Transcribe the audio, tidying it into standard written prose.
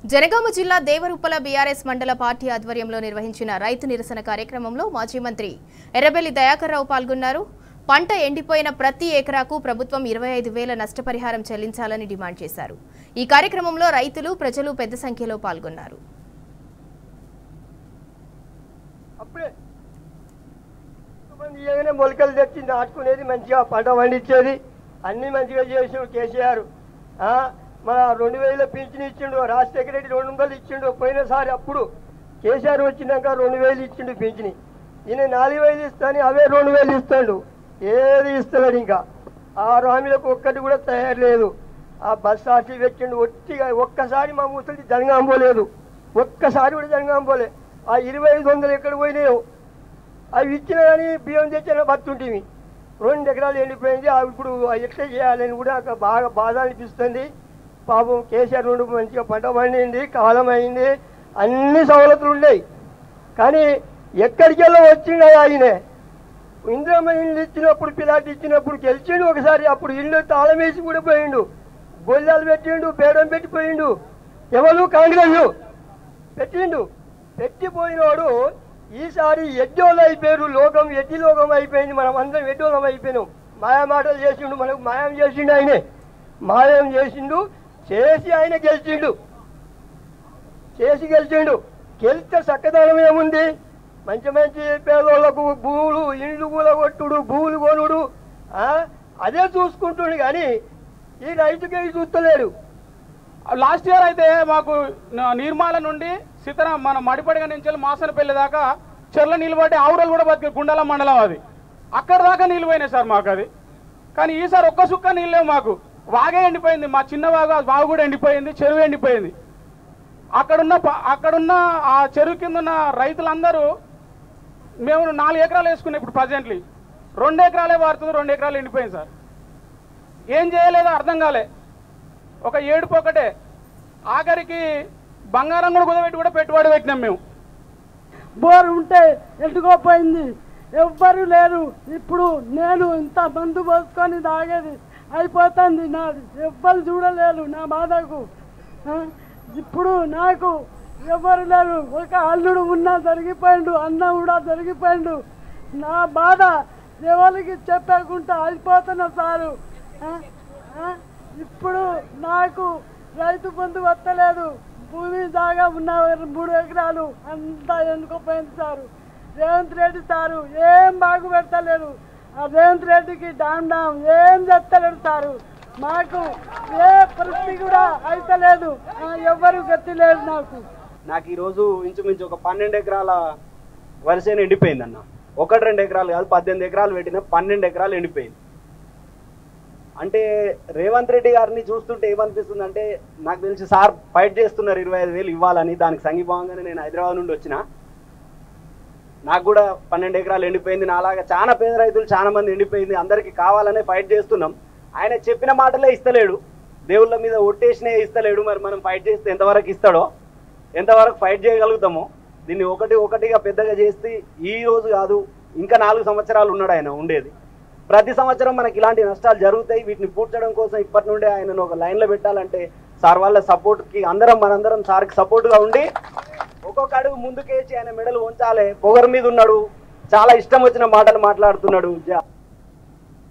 జనగామ జిల్లా దేవరుప్పల బీఆర్ఎస్ మండల పార్టీ ఆధ్వర్యంలో నిర్వహించిన రైతు నిరసన కార్యక్రమంలో మాజీ మంత్రి ఎర్రబెల్లి దయాకర్ రావు పాల్గొన్నారు. పంట ఎండిపోయిన ప్రతి ఎకరాకు ప్రభుత్వం 25,000 నష్టపరిహారం చెల్లించాలని డిమాండ్ చేశారు. ఈ కార్యక్రమంలో రైతులు, ప్రజలు పెద్ద సంఖ్యలో పాల్గొన్నారు. మొలకలు తెచ్చి నాటుకునేది, మంచిగా పంట పండించేది, అన్ని మంచిగా చేసిండు కేసీఆర్. మన 2,000 పింఛన్ ఇచ్చిండు, రాజశేఖర రెడ్డి 200 ఇచ్చిండు పోయినసారి. అప్పుడు కేసీఆర్ వచ్చినాక 2,000 ఇచ్చిండు పింఛని. ఈయన 4,000 ఇస్తాను, అవే 2,000 ఇస్తాడు. ఏది ఇస్తున్నాడు? ఇంకా ఆ హామీలకు ఒక్కటి కూడా తయారు లేదు. ఆ బస్ ఆర్టీ పెట్టిండు ఒట్టిగా. ఒక్కసారి మా ముసలి జనగాం పోలేదు, ఒక్కసారి కూడా జనగాం పోలే. ఆ 2,500 ఎక్కడ పోయినాయో అవి ఇచ్చినా కానీ బియ్యం తెచ్చిన బతుంటివి. 2 ఎకరాలు ఎండిపోయింది. ఇప్పుడు ఎట్లా చేయాలని కూడా బాగా బాధ అనిపిస్తుంది. పాపం కేసీఆర్ 2 మంచిగా పంట పండింది, కాలం అయింది, అన్ని సవలతులు ఉన్నాయి. కానీ ఎక్కడికి వెళ్ళి వచ్చిండ ఆయనే. ఇంద్రమ్మ ఇల్లు ఇచ్చినప్పుడు, పిల్లాటి ఇచ్చినప్పుడు గెలిచిండు ఒకసారి. అప్పుడు ఇల్లు తాళం వేసి కూడా పోయిండు, గొల్లాలు పెట్టిండు, బేడం పెట్టిపోయిండు. ఎవరు? కాంగ్రెస్ పెట్టిండు. పెట్టిపోయినోడు ఈసారి ఎడ్డోళ్ళు అయిపోయారు. లోకం ఎడ్డి లోకం అయిపోయింది. మనం అందరం ఎడ్డోళం అయిపోయినాం. మాయా మాటలు చేసిండు, మనకు మాయం చేసిండు. ఆయనే మాయం చేసిండు, చేసి ఆయన గెలిచిండు, చేసి గెలిచిండు. గెలిస్తే చక్కదనం ఏముంది? మంచి మంచి పేదోళ్లకు భూములు, ఇండ్లు కూలగొట్టుడు, భూములు కొనుడు, అదే చూసుకుంటుండు. కానీ ఈ రైతుకే చూస్తలేడు. లాస్ట్ ఇయర్ అయితే మాకు నిర్మాల నుండి సీతారాం మన మడిపడిగా నుంచి మాసనపల్లి దాకా చెర్ల నిలబడి ఆవురలు కూడా బతికే గుండాల మండలం అది. అక్కడ దాకా నీళ్ళు పోయినాయి సార్ మాకు అది. కానీ ఈసారి ఒక్క సుక్క నీళ్ళు లేవు మాకు. వాగే ఎండిపోయింది, మా చిన్న వాగు కూడా ఎండిపోయింది, చెరువు ఎండిపోయింది. అక్కడున్న ఆ చెరువు కింద ఉన్న రైతులందరూ మేము 4 ఎకరాలు వేసుకున్నాం. ఇప్పుడు ప్రజెంట్లీ 2 ఎకరాలే వారుతుంది, 2 ఎకరాలు ఎండిపోయింది సార్. ఏం చేయలేదో అర్థం కాలే, ఒక ఏడుపు ఒకటే. ఆఖరికి బంగారం కూడా కుదబెట్టి కూడా పెట్టుబడి పెట్టినాం మేము. బోరు ఉంటే ఎండుకోపోయింది, ఎవ్వరు లేరు. ఇప్పుడు నేను ఇంత మందు పోసుకొని తాగేది అయిపోతుంది నాది, ఎవ్వరు చూడలేరు నా బాధకు. ఇప్పుడు నాకు ఎవరు లేరు. ఒక అల్లుడు ఉన్నా జరిగిపోయిండు, అన్న కూడా జరిగిపోయిండు. నా బాధ ఎవరికి చెప్పకుండా అయిపోతున్నా సారు. ఇప్పుడు నాకు రైతు బంధు వస్తలేదు. భూమి జాగా ఉన్న 3 ఎకరాలు అంతా ఎన్నుకోపోయింది సారు. రేవంత్ రెడ్డి సారు ఏం బాగు పెడతలేరు. ఆ రేవంత్ రెడ్డికి డామ్ ఏం చెప్తలేడు సారు. మాకు ఏ పరిస్థితి కూడా అయితలేదు, ఎవ్వరు గతి లేదు. నాకు ఈరోజు ఇంచుమించు ఒక 12 ఎకరాల వరిసేను ఎండిపోయింది అన్న. 1-2 ఎకరాలు కాదు, 18 ఎకరాలు పెట్టిన 12 ఎకరాలు ఎండిపోయింది. అంటే రేవంత్ రెడ్డి గారిని చూస్తుంటే ఏమనిపిస్తుంది అంటే, నాకు తెలిసి సార్ ఫైట్ చేస్తున్నారు 25,000 ఇవ్వాలని. దానికి సంఘీభావంగానే నేను హైదరాబాద్ నుండి వచ్చిన. నాకు కూడా 12 ఎకరాలు ఎండిపోయింది. నాలాగా చాలా పేద రైతులు చాలా మంది ఎండిపోయింది. అందరికీ కావాలనే ఫైట్ చేస్తున్నాం. ఆయన చెప్పిన మాటలే ఇస్తలేడు, దేవుళ్ళ మీద ఒట్టేసినే ఇస్తలేడు. మరి మనం ఫైట్ చేస్తే ఎంతవరకు ఇస్తాడో, ఎంతవరకు ఫైట్ చేయగలుగుతామో. దీన్ని ఒకటిగా పెద్దగా చేస్తే ఈ రోజు కాదు, ఇంకా 4 సంవత్సరాలు ఉన్నాడు ఆయన ఉండేది. ప్రతి సంవత్సరం మనకి ఇలాంటి నష్టాలు జరుగుతాయి. వీటిని పూడ్చడం కోసం ఇప్పటి నుండే ఆయనను ఒక లైన్లో పెట్టాలంటే సార్ వాళ్ళ సపోర్ట్కి మనందరం సార్కి సపోర్ట్గా ఉండి ఒక్కొక్క అడుగు ముందుకేసి ఆయన మెడలు ఉంచాలి. పొగరు మీద ఉన్నాడు, చాలా ఇష్టం వచ్చిన మాటలు మాట్లాడుతున్నాడు.